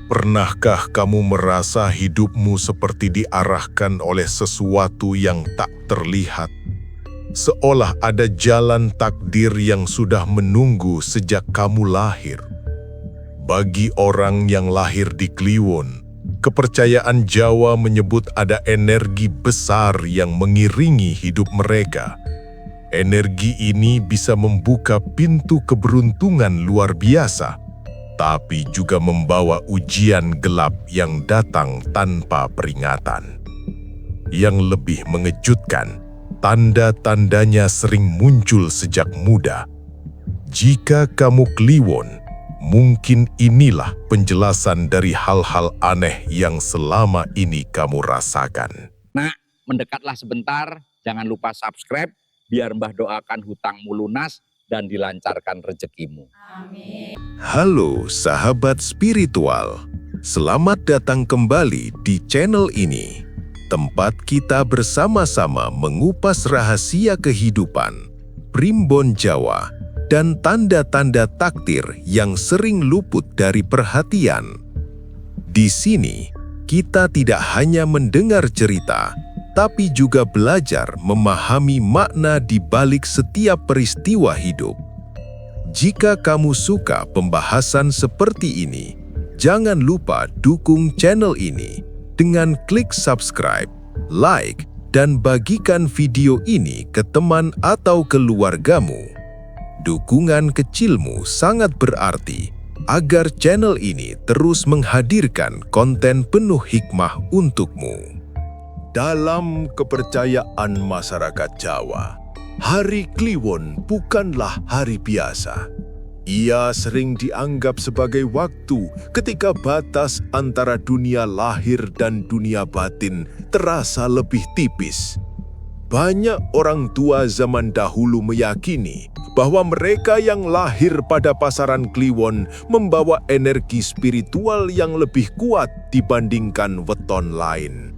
Pernahkah kamu merasa hidupmu seperti diarahkan oleh sesuatu yang tak terlihat? Seolah ada jalan takdir yang sudah menunggu sejak kamu lahir. Bagi orang yang lahir di Kliwon, kepercayaan Jawa menyebut ada energi besar yang mengiringi hidup mereka. Energi ini bisa membuka pintu keberuntungan luar biasa, tapi juga membawa ujian gelap yang datang tanpa peringatan. Yang lebih mengejutkan, tanda-tandanya sering muncul sejak muda. Jika kamu Kliwon, mungkin inilah penjelasan dari hal-hal aneh yang selama ini kamu rasakan. Nak, mendekatlah sebentar, jangan lupa subscribe, biar Mbah doakan hutangmu lunas dan dilancarkan rezekimu. Amin. Halo sahabat spiritual, selamat datang kembali di channel ini. Tempat kita bersama-sama mengupas rahasia kehidupan, primbon Jawa, dan tanda-tanda takdir yang sering luput dari perhatian. Di sini, kita tidak hanya mendengar cerita, tapi juga belajar memahami makna di balik setiap peristiwa hidup. Jika kamu suka pembahasan seperti ini, jangan lupa dukung channel ini dengan klik subscribe, like, dan bagikan video ini ke teman atau keluargamu. Dukungan kecilmu sangat berarti agar channel ini terus menghadirkan konten penuh hikmah untukmu. Dalam kepercayaan masyarakat Jawa, Hari Kliwon bukanlah hari biasa. Ia sering dianggap sebagai waktu ketika batas antara dunia lahir dan dunia batin terasa lebih tipis. Banyak orang tua zaman dahulu meyakini bahwa mereka yang lahir pada pasaran Kliwon membawa energi spiritual yang lebih kuat dibandingkan weton lain.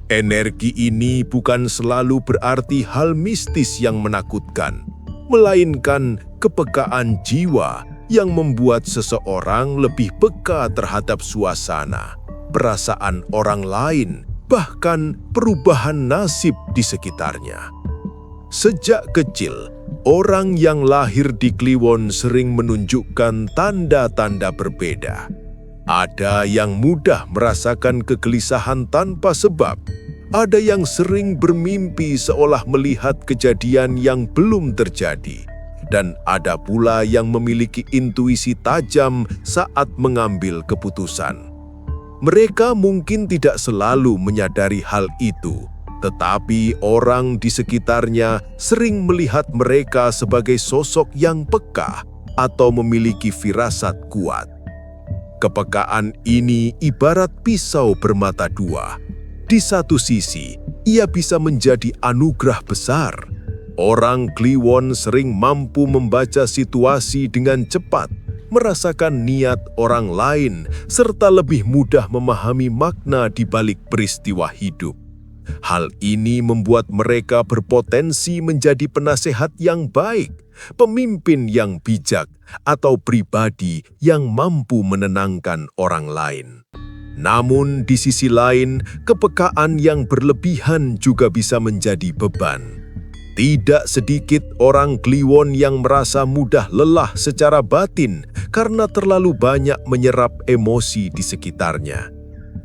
Energi ini bukan selalu berarti hal mistis yang menakutkan, melainkan kepekaan jiwa yang membuat seseorang lebih peka terhadap suasana, perasaan orang lain, bahkan perubahan nasib di sekitarnya. Sejak kecil, orang yang lahir di Kliwon sering menunjukkan tanda-tanda berbeda. Ada yang mudah merasakan kegelisahan tanpa sebab. Ada yang sering bermimpi seolah melihat kejadian yang belum terjadi. Dan ada pula yang memiliki intuisi tajam saat mengambil keputusan. Mereka mungkin tidak selalu menyadari hal itu, tetapi orang di sekitarnya sering melihat mereka sebagai sosok yang peka atau memiliki firasat kuat. Kepekaan ini ibarat pisau bermata dua. Di satu sisi, ia bisa menjadi anugerah besar. Orang Kliwon sering mampu membaca situasi dengan cepat, merasakan niat orang lain, serta lebih mudah memahami makna di balik peristiwa hidup. Hal ini membuat mereka berpotensi menjadi penasehat yang baik, pemimpin yang bijak, atau pribadi yang mampu menenangkan orang lain. Namun di sisi lain, kepekaan yang berlebihan juga bisa menjadi beban. Tidak sedikit orang Kliwon yang merasa mudah lelah secara batin karena terlalu banyak menyerap emosi di sekitarnya.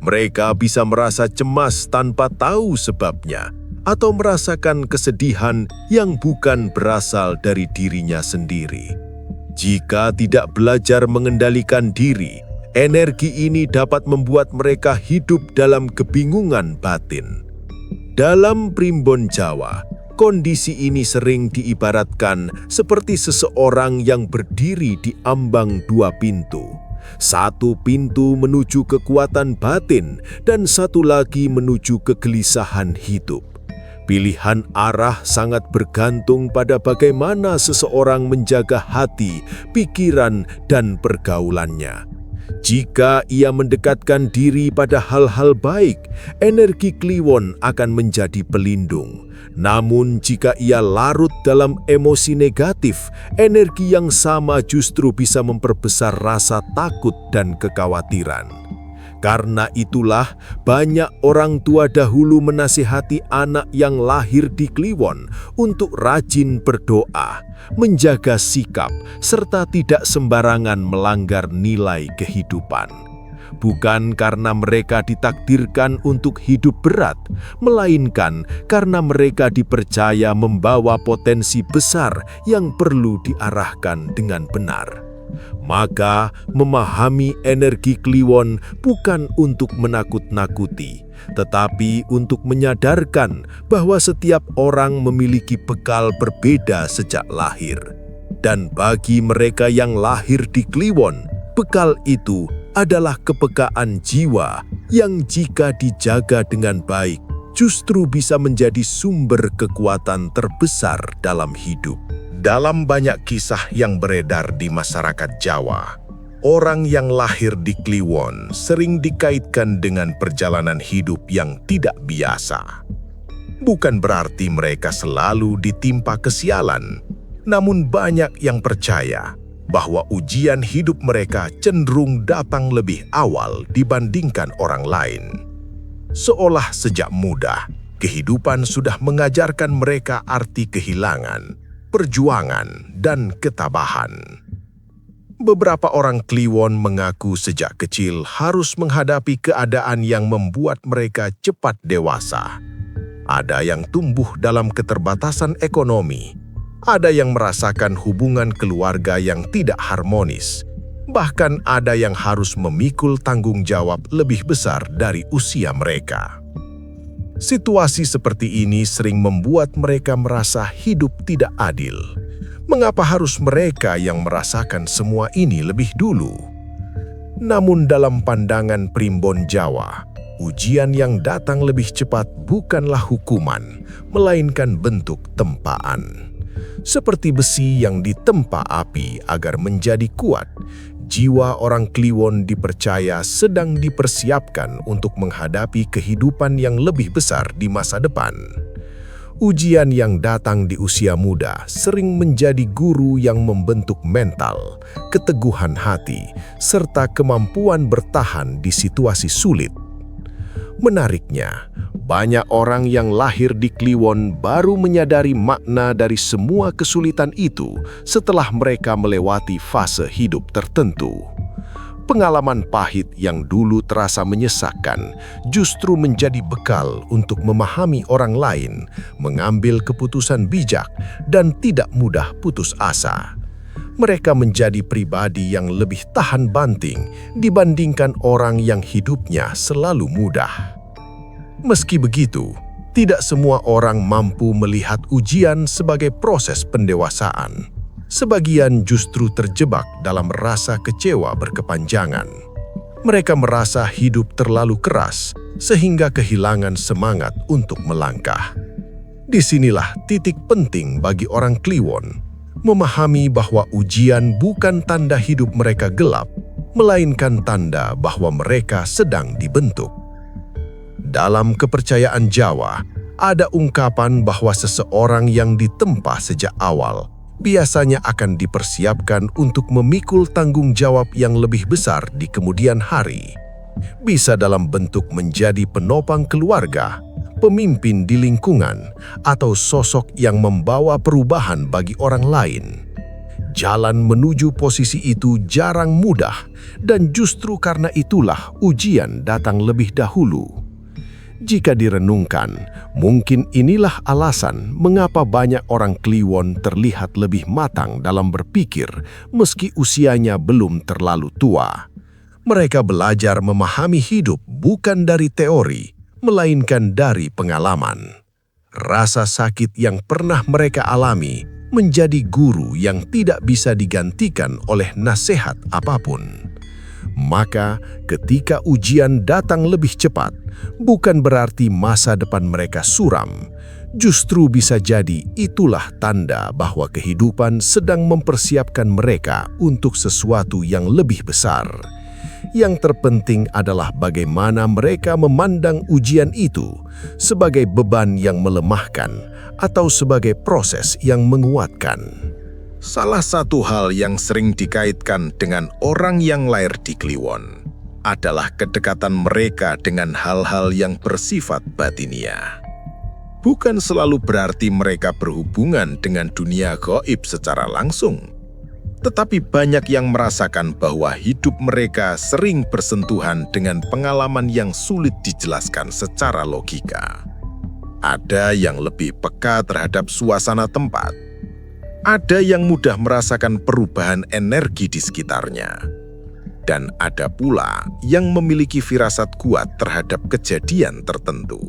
Mereka bisa merasa cemas tanpa tahu sebabnya, atau merasakan kesedihan yang bukan berasal dari dirinya sendiri. Jika tidak belajar mengendalikan diri, energi ini dapat membuat mereka hidup dalam kebingungan batin. Dalam primbon Jawa, kondisi ini sering diibaratkan seperti seseorang yang berdiri di ambang dua pintu. Satu pintu menuju kekuatan batin dan satu lagi menuju kegelisahan hidup. Pilihan arah sangat bergantung pada bagaimana seseorang menjaga hati, pikiran, dan pergaulannya. Jika ia mendekatkan diri pada hal-hal baik, energi Kliwon akan menjadi pelindung. Namun jika ia larut dalam emosi negatif, energi yang sama justru bisa memperbesar rasa takut dan kekhawatiran. Karena itulah banyak orang tua dahulu menasihati anak yang lahir di Kliwon untuk rajin berdoa, menjaga sikap, serta tidak sembarangan melanggar nilai kehidupan. Bukan karena mereka ditakdirkan untuk hidup berat, melainkan karena mereka dipercaya membawa potensi besar yang perlu diarahkan dengan benar. Maka, memahami energi Kliwon bukan untuk menakut-nakuti, tetapi untuk menyadarkan bahwa setiap orang memiliki bekal berbeda sejak lahir. Dan bagi mereka yang lahir di Kliwon, bekal itu adalah kepekaan jiwa yang jika dijaga dengan baik, justru bisa menjadi sumber kekuatan terbesar dalam hidup. Dalam banyak kisah yang beredar di masyarakat Jawa, orang yang lahir di Kliwon sering dikaitkan dengan perjalanan hidup yang tidak biasa. Bukan berarti mereka selalu ditimpa kesialan, namun banyak yang percaya bahwa ujian hidup mereka cenderung datang lebih awal dibandingkan orang lain. Seolah sejak muda, kehidupan sudah mengajarkan mereka arti kehilangan, perjuangan, dan ketabahan. Beberapa orang Kliwon mengaku sejak kecil harus menghadapi keadaan yang membuat mereka cepat dewasa. Ada yang tumbuh dalam keterbatasan ekonomi, ada yang merasakan hubungan keluarga yang tidak harmonis, bahkan ada yang harus memikul tanggung jawab lebih besar dari usia mereka. Situasi seperti ini sering membuat mereka merasa hidup tidak adil. Mengapa harus mereka yang merasakan semua ini lebih dulu? Namun dalam pandangan primbon Jawa, ujian yang datang lebih cepat bukanlah hukuman, melainkan bentuk tempaan. Seperti besi yang ditempa api agar menjadi kuat, jiwa orang Kliwon dipercaya sedang dipersiapkan untuk menghadapi kehidupan yang lebih besar di masa depan. Ujian yang datang di usia muda sering menjadi guru yang membentuk mental, keteguhan hati, serta kemampuan bertahan di situasi sulit. Menariknya, banyak orang yang lahir di Kliwon baru menyadari makna dari semua kesulitan itu setelah mereka melewati fase hidup tertentu. Pengalaman pahit yang dulu terasa menyesakkan justru menjadi bekal untuk memahami orang lain, mengambil keputusan bijak, dan tidak mudah putus asa. Mereka menjadi pribadi yang lebih tahan banting dibandingkan orang yang hidupnya selalu mudah. Meski begitu, tidak semua orang mampu melihat ujian sebagai proses pendewasaan. Sebagian justru terjebak dalam rasa kecewa berkepanjangan. Mereka merasa hidup terlalu keras sehingga kehilangan semangat untuk melangkah. Disinilah titik penting bagi orang Kliwon, memahami bahwa ujian bukan tanda hidup mereka gelap, melainkan tanda bahwa mereka sedang dibentuk. Dalam kepercayaan Jawa, ada ungkapan bahwa seseorang yang ditempa sejak awal biasanya akan dipersiapkan untuk memikul tanggung jawab yang lebih besar di kemudian hari. Bisa dalam bentuk menjadi penopang keluarga, pemimpin di lingkungan, atau sosok yang membawa perubahan bagi orang lain. Jalan menuju posisi itu jarang mudah, dan justru karena itulah ujian datang lebih dahulu. Jika direnungkan, mungkin inilah alasan mengapa banyak orang Kliwon terlihat lebih matang dalam berpikir meski usianya belum terlalu tua. Mereka belajar memahami hidup bukan dari teori, melainkan dari pengalaman. Rasa sakit yang pernah mereka alami menjadi guru yang tidak bisa digantikan oleh nasihat apapun. Maka, ketika ujian datang lebih cepat, bukan berarti masa depan mereka suram. Justru bisa jadi itulah tanda bahwa kehidupan sedang mempersiapkan mereka untuk sesuatu yang lebih besar. Yang terpenting adalah bagaimana mereka memandang ujian itu sebagai beban yang melemahkan atau sebagai proses yang menguatkan. Salah satu hal yang sering dikaitkan dengan orang yang lahir di Kliwon adalah kedekatan mereka dengan hal-hal yang bersifat batiniah. Bukan selalu berarti mereka berhubungan dengan dunia gaib secara langsung, tetapi banyak yang merasakan bahwa hidup mereka sering bersentuhan dengan pengalaman yang sulit dijelaskan secara logika. Ada yang lebih peka terhadap suasana tempat. Ada yang mudah merasakan perubahan energi di sekitarnya. Dan ada pula yang memiliki firasat kuat terhadap kejadian tertentu.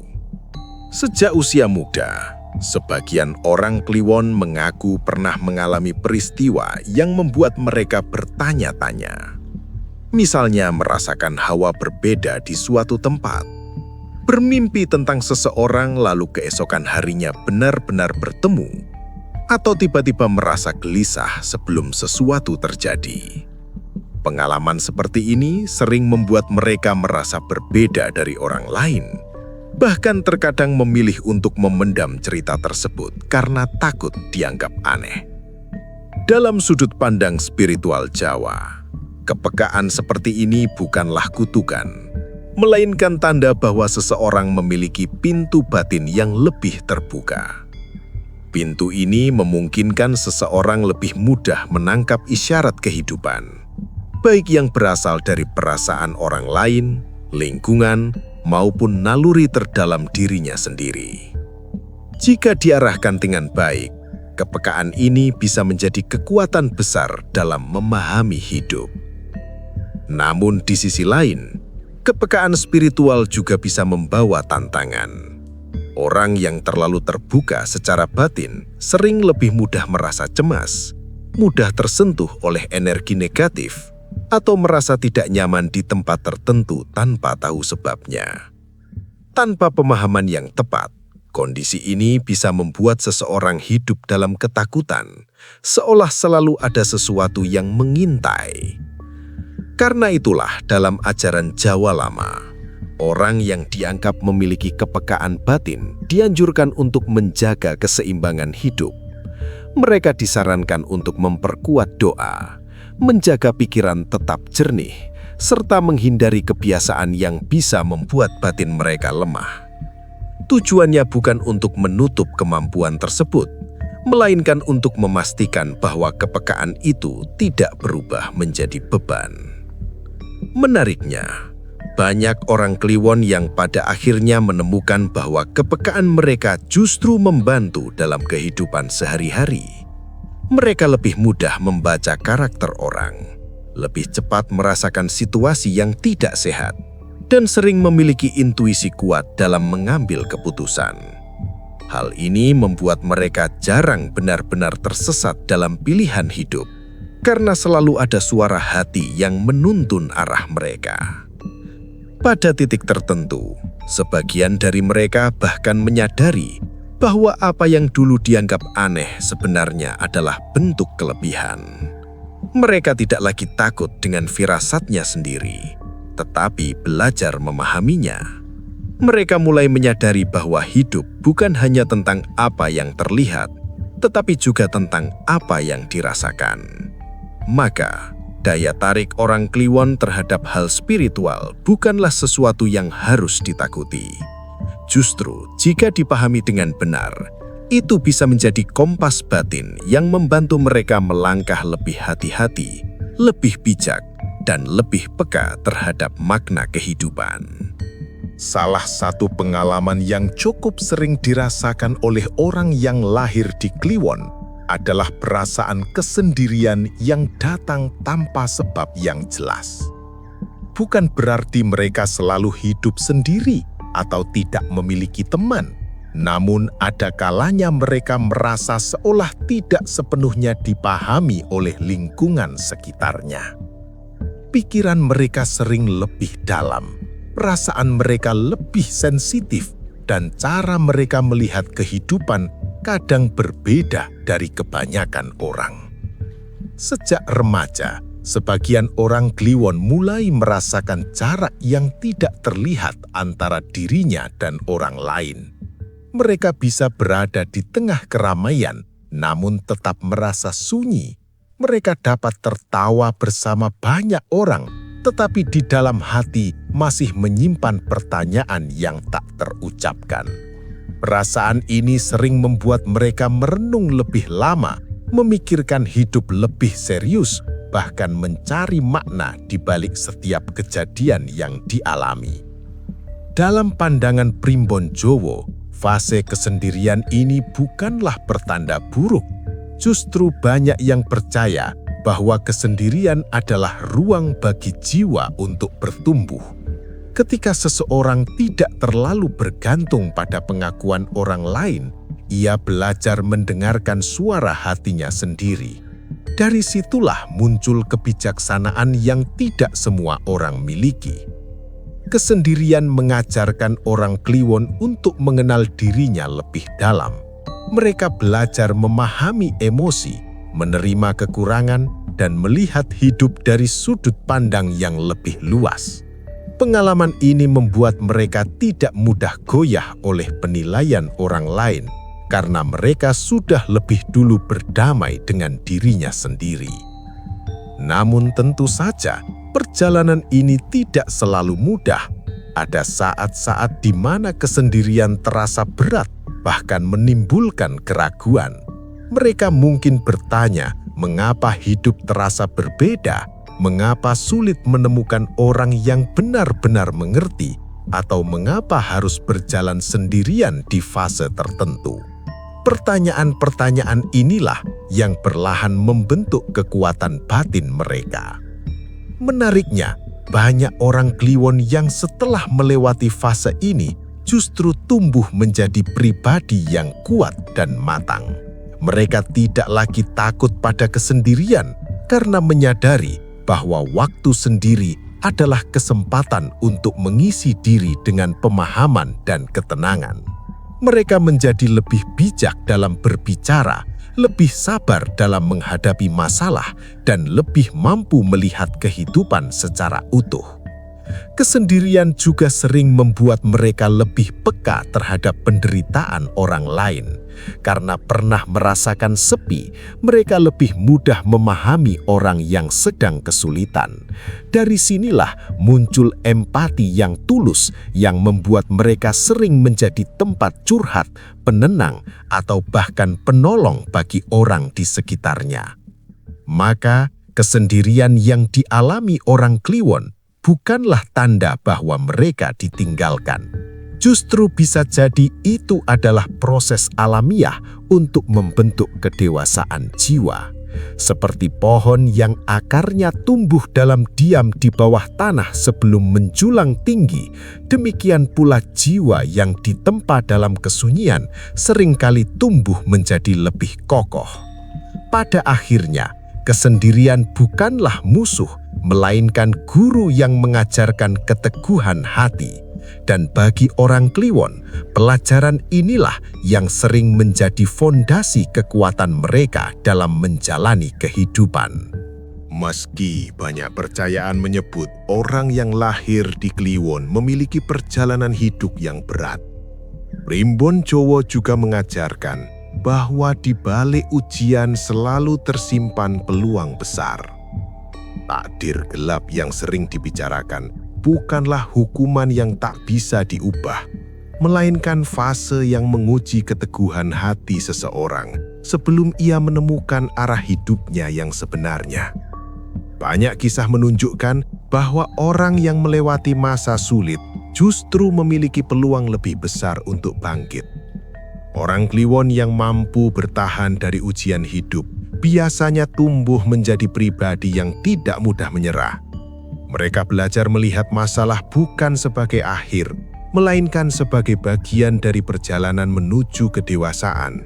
Sejak usia muda, sebagian orang Kliwon mengaku pernah mengalami peristiwa yang membuat mereka bertanya-tanya. Misalnya merasakan hawa berbeda di suatu tempat, bermimpi tentang seseorang lalu keesokan harinya benar-benar bertemu, atau tiba-tiba merasa gelisah sebelum sesuatu terjadi. Pengalaman seperti ini sering membuat mereka merasa berbeda dari orang lain, bahkan terkadang memilih untuk memendam cerita tersebut karena takut dianggap aneh. Dalam sudut pandang spiritual Jawa, kepekaan seperti ini bukanlah kutukan, melainkan tanda bahwa seseorang memiliki pintu batin yang lebih terbuka. Pintu ini memungkinkan seseorang lebih mudah menangkap isyarat kehidupan, baik yang berasal dari perasaan orang lain, lingkungan, maupun naluri terdalam dirinya sendiri. Jika diarahkan dengan baik, kepekaan ini bisa menjadi kekuatan besar dalam memahami hidup. Namun di sisi lain, kepekaan spiritual juga bisa membawa tantangan. Orang yang terlalu terbuka secara batin sering lebih mudah merasa cemas, mudah tersentuh oleh energi negatif, atau merasa tidak nyaman di tempat tertentu tanpa tahu sebabnya. Tanpa pemahaman yang tepat, kondisi ini bisa membuat seseorang hidup dalam ketakutan, seolah selalu ada sesuatu yang mengintai. Karena itulah dalam ajaran Jawa lama, orang yang dianggap memiliki kepekaan batin dianjurkan untuk menjaga keseimbangan hidup. Mereka disarankan untuk memperkuat doa, menjaga pikiran tetap jernih, serta menghindari kebiasaan yang bisa membuat batin mereka lemah. Tujuannya bukan untuk menutup kemampuan tersebut, melainkan untuk memastikan bahwa kepekaan itu tidak berubah menjadi beban. Menariknya, banyak orang Kliwon yang pada akhirnya menemukan bahwa kepekaan mereka justru membantu dalam kehidupan sehari-hari. Mereka lebih mudah membaca karakter orang, lebih cepat merasakan situasi yang tidak sehat, dan sering memiliki intuisi kuat dalam mengambil keputusan. Hal ini membuat mereka jarang benar-benar tersesat dalam pilihan hidup, karena selalu ada suara hati yang menuntun arah mereka. Pada titik tertentu, sebagian dari mereka bahkan menyadari bahwa apa yang dulu dianggap aneh sebenarnya adalah bentuk kelebihan. Mereka tidak lagi takut dengan firasatnya sendiri, tetapi belajar memahaminya. Mereka mulai menyadari bahwa hidup bukan hanya tentang apa yang terlihat, tetapi juga tentang apa yang dirasakan. Maka, daya tarik orang Kliwon terhadap hal spiritual bukanlah sesuatu yang harus ditakuti. Justru, jika dipahami dengan benar, itu bisa menjadi kompas batin yang membantu mereka melangkah lebih hati-hati, lebih bijak, dan lebih peka terhadap makna kehidupan. Salah satu pengalaman yang cukup sering dirasakan oleh orang yang lahir di Kliwon adalah perasaan kesendirian yang datang tanpa sebab yang jelas. Bukan berarti mereka selalu hidup sendiri atau tidak memiliki teman, namun ada kalanya mereka merasa seolah tidak sepenuhnya dipahami oleh lingkungan sekitarnya. Pikiran mereka sering lebih dalam, perasaan mereka lebih sensitif, dan cara mereka melihat kehidupan kadang berbeda dari kebanyakan orang. Sejak remaja, sebagian orang Kliwon mulai merasakan jarak yang tidak terlihat antara dirinya dan orang lain. Mereka bisa berada di tengah keramaian, namun tetap merasa sunyi. Mereka dapat tertawa bersama banyak orang, tetapi di dalam hati masih menyimpan pertanyaan yang tak terucapkan. Perasaan ini sering membuat mereka merenung lebih lama, memikirkan hidup lebih serius, bahkan mencari makna di balik setiap kejadian yang dialami. Dalam pandangan Primbon Jowo, fase kesendirian ini bukanlah pertanda buruk. Justru banyak yang percaya bahwa kesendirian adalah ruang bagi jiwa untuk bertumbuh. Ketika seseorang tidak terlalu bergantung pada pengakuan orang lain, ia belajar mendengarkan suara hatinya sendiri. Dari situlah muncul kebijaksanaan yang tidak semua orang miliki. Kesendirian mengajarkan orang Kliwon untuk mengenal dirinya lebih dalam. Mereka belajar memahami emosi, menerima kekurangan, dan melihat hidup dari sudut pandang yang lebih luas. Pengalaman ini membuat mereka tidak mudah goyah oleh penilaian orang lain karena mereka sudah lebih dulu berdamai dengan dirinya sendiri. Namun tentu saja, perjalanan ini tidak selalu mudah. Ada saat-saat di mana kesendirian terasa berat, bahkan menimbulkan keraguan. Mereka mungkin bertanya, mengapa hidup terasa berbeda? Mengapa sulit menemukan orang yang benar-benar mengerti, atau mengapa harus berjalan sendirian di fase tertentu? Pertanyaan-pertanyaan inilah yang perlahan membentuk kekuatan batin mereka. Menariknya, banyak orang Kliwon yang setelah melewati fase ini justru tumbuh menjadi pribadi yang kuat dan matang. Mereka tidak lagi takut pada kesendirian karena menyadari bahwa waktu sendiri adalah kesempatan untuk mengisi diri dengan pemahaman dan ketenangan. Mereka menjadi lebih bijak dalam berbicara, lebih sabar dalam menghadapi masalah, dan lebih mampu melihat kehidupan secara utuh. Kesendirian juga sering membuat mereka lebih peka terhadap penderitaan orang lain. Karena pernah merasakan sepi, mereka lebih mudah memahami orang yang sedang kesulitan. Dari sinilah muncul empati yang tulus yang membuat mereka sering menjadi tempat curhat, penenang, atau bahkan penolong bagi orang di sekitarnya. Maka, kesendirian yang dialami orang Kliwon bukanlah tanda bahwa mereka ditinggalkan. Justru bisa jadi itu adalah proses alamiah untuk membentuk kedewasaan jiwa. Seperti pohon yang akarnya tumbuh dalam diam di bawah tanah sebelum menjulang tinggi, demikian pula jiwa yang ditempa dalam kesunyian seringkali tumbuh menjadi lebih kokoh. Pada akhirnya, kesendirian bukanlah musuh, melainkan guru yang mengajarkan keteguhan hati. Dan bagi orang Kliwon, pelajaran inilah yang sering menjadi fondasi kekuatan mereka dalam menjalani kehidupan. Meski banyak percayaan menyebut orang yang lahir di Kliwon memiliki perjalanan hidup yang berat, Primbon Jowo juga mengajarkan bahwa di balik ujian selalu tersimpan peluang besar. Takdir gelap yang sering dibicarakan bukanlah hukuman yang tak bisa diubah, melainkan fase yang menguji keteguhan hati seseorang sebelum ia menemukan arah hidupnya yang sebenarnya. Banyak kisah menunjukkan bahwa orang yang melewati masa sulit justru memiliki peluang lebih besar untuk bangkit. Orang Kliwon yang mampu bertahan dari ujian hidup biasanya tumbuh menjadi pribadi yang tidak mudah menyerah. Mereka belajar melihat masalah bukan sebagai akhir, melainkan sebagai bagian dari perjalanan menuju kedewasaan.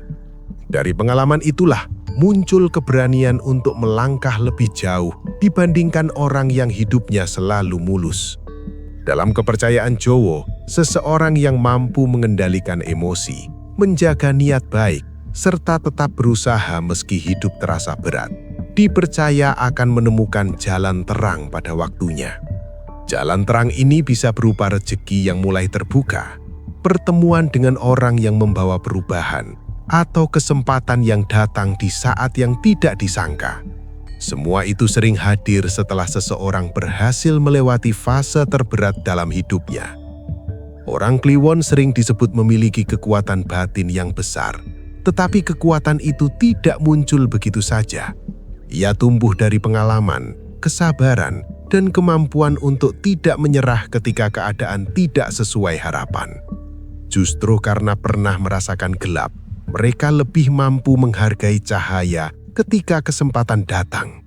Dari pengalaman itulah muncul keberanian untuk melangkah lebih jauh dibandingkan orang yang hidupnya selalu mulus. Dalam kepercayaan Jowo, seseorang yang mampu mengendalikan emosi, menjaga niat baik, serta tetap berusaha meski hidup terasa berat, dipercaya akan menemukan jalan terang pada waktunya. Jalan terang ini bisa berupa rezeki yang mulai terbuka, pertemuan dengan orang yang membawa perubahan, atau kesempatan yang datang di saat yang tidak disangka. Semua itu sering hadir setelah seseorang berhasil melewati fase terberat dalam hidupnya. Orang Kliwon sering disebut memiliki kekuatan batin yang besar, tetapi kekuatan itu tidak muncul begitu saja. Ia tumbuh dari pengalaman, kesabaran, dan kemampuan untuk tidak menyerah ketika keadaan tidak sesuai harapan. Justru karena pernah merasakan gelap, mereka lebih mampu menghargai cahaya ketika kesempatan datang.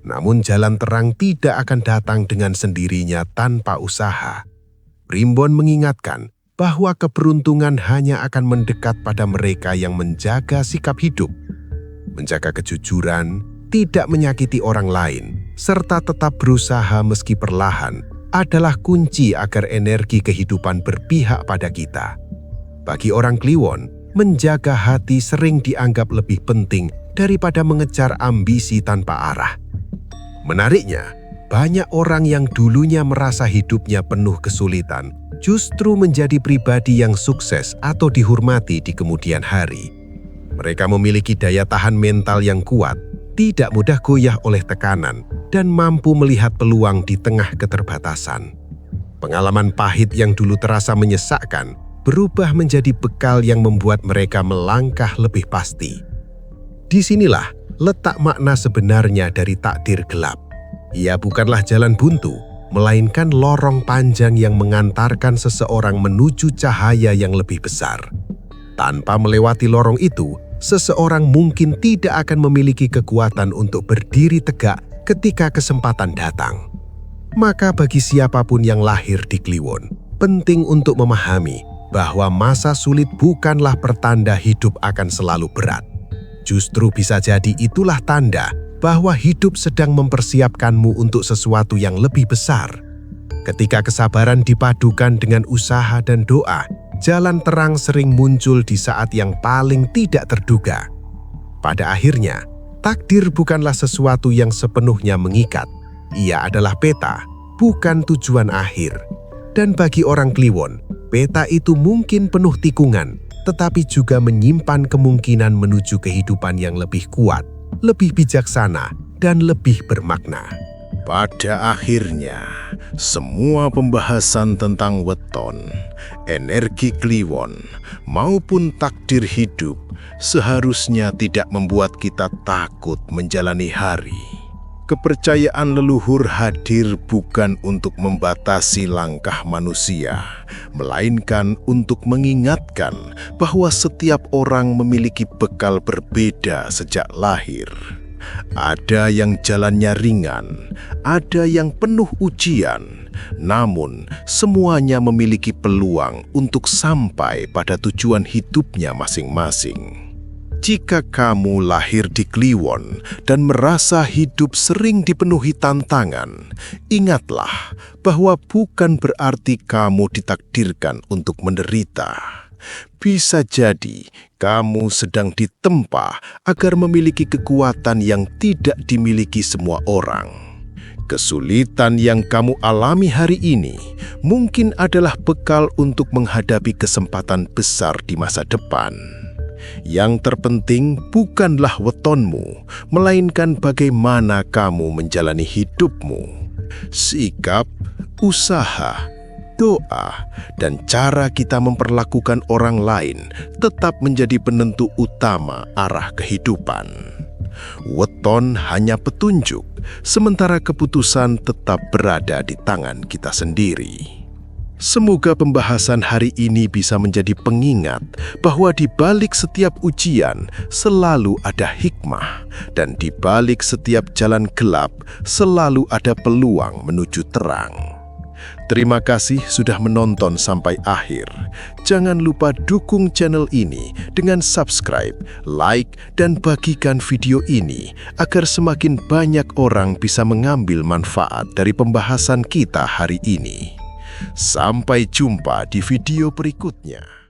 Namun jalan terang tidak akan datang dengan sendirinya tanpa usaha. Primbon mengingatkan bahwa keberuntungan hanya akan mendekat pada mereka yang menjaga sikap hidup, menjaga kejujuran, tidak menyakiti orang lain, serta tetap berusaha meski perlahan adalah kunci agar energi kehidupan berpihak pada kita. Bagi orang Kliwon, menjaga hati sering dianggap lebih penting daripada mengejar ambisi tanpa arah. Menariknya, banyak orang yang dulunya merasa hidupnya penuh kesulitan justru menjadi pribadi yang sukses atau dihormati di kemudian hari. Mereka memiliki daya tahan mental yang kuat, tidak mudah goyah oleh tekanan, dan mampu melihat peluang di tengah keterbatasan. Pengalaman pahit yang dulu terasa menyesakkan berubah menjadi bekal yang membuat mereka melangkah lebih pasti. Disinilah letak makna sebenarnya dari takdir gelap. Ia bukanlah jalan buntu, melainkan lorong panjang yang mengantarkan seseorang menuju cahaya yang lebih besar. Tanpa melewati lorong itu, seseorang mungkin tidak akan memiliki kekuatan untuk berdiri tegak ketika kesempatan datang. Maka bagi siapapun yang lahir di Kliwon, penting untuk memahami bahwa masa sulit bukanlah pertanda hidup akan selalu berat. Justru bisa jadi itulah tanda bahwa hidup sedang mempersiapkanmu untuk sesuatu yang lebih besar. Ketika kesabaran dipadukan dengan usaha dan doa, jalan terang sering muncul di saat yang paling tidak terduga. Pada akhirnya, takdir bukanlah sesuatu yang sepenuhnya mengikat. Ia adalah peta, bukan tujuan akhir. Dan bagi orang Kliwon, peta itu mungkin penuh tikungan, tetapi juga menyimpan kemungkinan menuju kehidupan yang lebih kuat, lebih bijaksana, dan lebih bermakna. Pada akhirnya, semua pembahasan tentang weton, energi Kliwon, maupun takdir hidup seharusnya tidak membuat kita takut menjalani hari. Kepercayaan leluhur hadir bukan untuk membatasi langkah manusia, melainkan untuk mengingatkan bahwa setiap orang memiliki bekal berbeda sejak lahir. Ada yang jalannya ringan, ada yang penuh ujian, namun semuanya memiliki peluang untuk sampai pada tujuan hidupnya masing-masing. Jika kamu lahir di Kliwon dan merasa hidup sering dipenuhi tantangan, ingatlah bahwa bukan berarti kamu ditakdirkan untuk menderita. Bisa jadi kamu sedang ditempa agar memiliki kekuatan yang tidak dimiliki semua orang. Kesulitan yang kamu alami hari ini mungkin adalah bekal untuk menghadapi kesempatan besar di masa depan. Yang terpenting bukanlah wetonmu, melainkan bagaimana kamu menjalani hidupmu. Sikap, usaha, doa, dan cara kita memperlakukan orang lain tetap menjadi penentu utama arah kehidupan. Weton hanya petunjuk, sementara keputusan tetap berada di tangan kita sendiri. Semoga pembahasan hari ini bisa menjadi pengingat bahwa di balik setiap ujian selalu ada hikmah, dan di balik setiap jalan gelap selalu ada peluang menuju terang. Terima kasih sudah menonton sampai akhir. Jangan lupa dukung channel ini dengan subscribe, like, dan bagikan video ini agar semakin banyak orang bisa mengambil manfaat dari pembahasan kita hari ini. Sampai jumpa di video berikutnya.